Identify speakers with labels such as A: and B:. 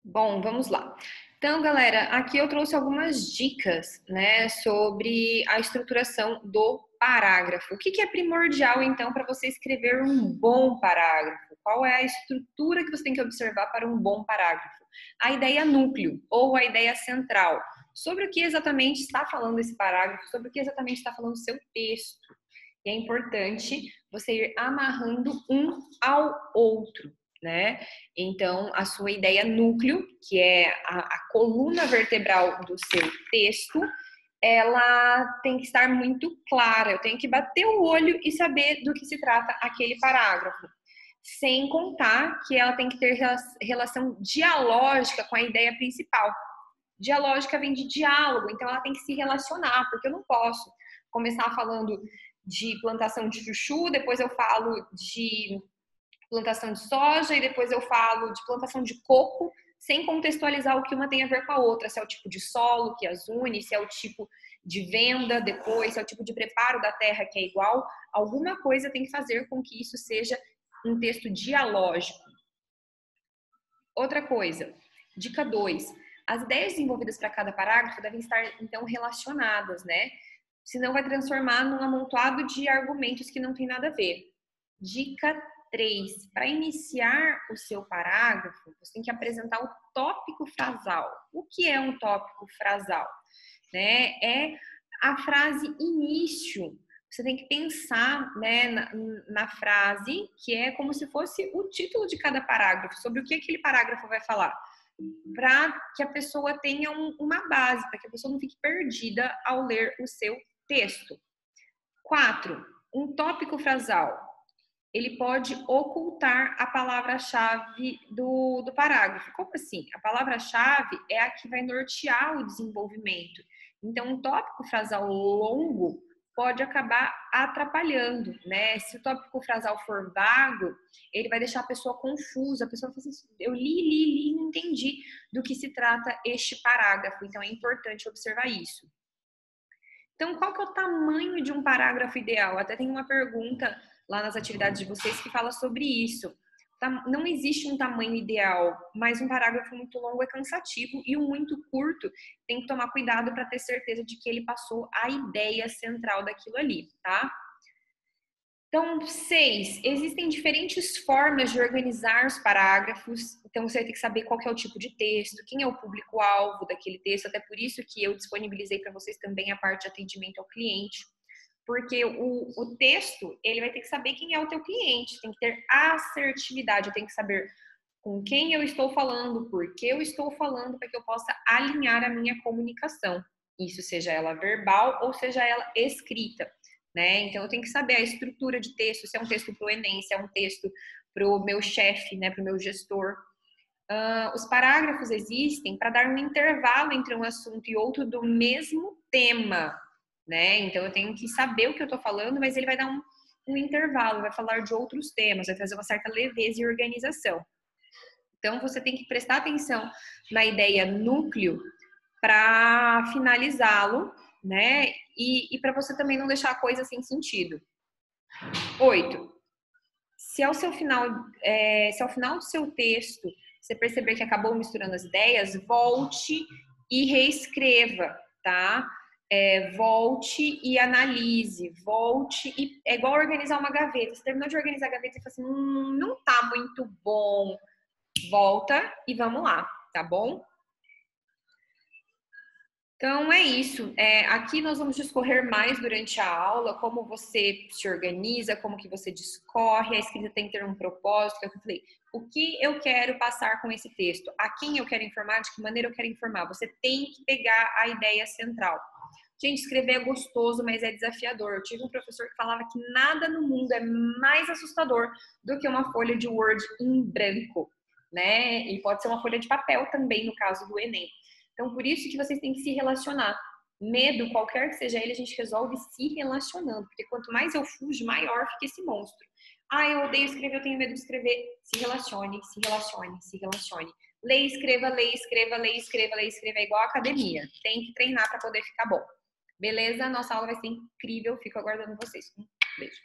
A: Bom, vamos lá. Então, galera, aqui eu trouxe algumas dicas, né, sobre a estruturação do parágrafo. O que é primordial, então, para você escrever um bom parágrafo? Qual é a estrutura que você tem que observar para um bom parágrafo? A ideia núcleo ou a ideia central. Sobre o que exatamente está falando esse parágrafo, sobre o que exatamente está falando o seu texto. E é importante você ir amarrando um ao outro, né? Então, a sua ideia núcleo, que é a coluna vertebral do seu texto, ela tem que estar muito clara. Eu tenho que bater o olho e saber do que se trata aquele parágrafo. Sem contar que ela tem que ter relação dialógica com a ideia principal. Dialógica vem de diálogo, então ela tem que se relacionar, porque eu não posso começar falando de plantação de chuchu, depois eu falo de plantação de soja e depois eu falo de plantação de coco, sem contextualizar o que uma tem a ver com a outra, se é o tipo de solo que as une, se é o tipo de venda depois, se é o tipo de preparo da terra que é igual. Alguma coisa tem que fazer com que isso seja um texto dialógico. Outra coisa, dica 2. As ideias desenvolvidas para cada parágrafo devem estar, então, relacionadas, né? Senão vai transformar num amontoado de argumentos que não tem nada a ver. Dica 3. Para iniciar o seu parágrafo, você tem que apresentar o tópico frasal. O que é um tópico frasal? Né? É a frase início. Você tem que pensar, né, na frase, que é como se fosse o título de cada parágrafo, sobre o que aquele parágrafo vai falar, para que a pessoa tenha uma base, para que a pessoa não fique perdida ao ler o seu texto. 4. Um tópico frasal. Ele pode ocultar a palavra-chave do parágrafo. Como assim? A palavra-chave é a que vai nortear o desenvolvimento. Então, um tópico frasal longo pode acabar atrapalhando, né? Se o tópico frasal for vago, ele vai deixar a pessoa confusa. A pessoa vai falar assim, eu li, não entendi do que se trata este parágrafo. Então, é importante observar isso. Então, qual que é o tamanho de um parágrafo ideal? Até tem uma pergunta lá nas atividades de vocês que fala sobre isso. Não existe um tamanho ideal, mas um parágrafo muito longo é cansativo e um muito curto tem que tomar cuidado para ter certeza de que ele passou a ideia central daquilo ali, tá? Então, 6. Existem diferentes formas de organizar os parágrafos. Então, você vai ter que saber qual que é o tipo de texto, quem é o público-alvo daquele texto. Até por isso que eu disponibilizei para vocês também a parte de atendimento ao cliente. Porque o texto, ele vai ter que saber quem é o teu cliente. Tem que ter assertividade. Eu tenho que saber com quem eu estou falando, por que eu estou falando, para que eu possa alinhar a minha comunicação. Isso seja ela verbal ou seja ela escrita. Né? Então, eu tenho que saber a estrutura de texto, se é um texto para o Enem, se é um texto para o meu chefe, né, para o meu gestor. Os parágrafos existem para dar um intervalo entre um assunto e outro do mesmo tema. Né? Então, eu tenho que saber o que eu estou falando, mas ele vai dar um intervalo, vai falar de outros temas, vai trazer uma certa leveza e organização. Então, você tem que prestar atenção na ideia núcleo para finalizá-lo, né? E para você também não deixar a coisa sem sentido. 8. Se ao final do seu texto você perceber que acabou misturando as ideias, volte e reescreva, tá? Volte e analise, volte e é igual organizar uma gaveta. Você terminou de organizar a gaveta e fala assim, não tá muito bom. Volta e vamos lá, tá bom? Então é isso. Aqui nós vamos discorrer mais durante a aula como você se organiza, como que você discorre. A escrita tem que ter um propósito, que eu falei. O que eu quero passar com esse texto? A quem eu quero informar? De que maneira eu quero informar? Você tem que pegar a ideia central. Gente, escrever é gostoso, mas é desafiador. Eu tive um professor que falava que nada no mundo é mais assustador do que uma folha de Word em branco, né? E pode ser uma folha de papel também, no caso do Enem. Então, por isso que vocês têm que se relacionar. Medo, qualquer que seja ele, a gente resolve se relacionando. Porque quanto mais eu fujo, maior fica esse monstro. Eu odeio escrever, eu tenho medo de escrever. Se relacione, se relacione, se relacione. Leia, escreva, leia, escreva, leia, escreva, leia, escreva. É igual a academia. Tem que treinar para poder ficar bom. Beleza? Nossa aula vai ser incrível. Fico aguardando vocês. Um beijo.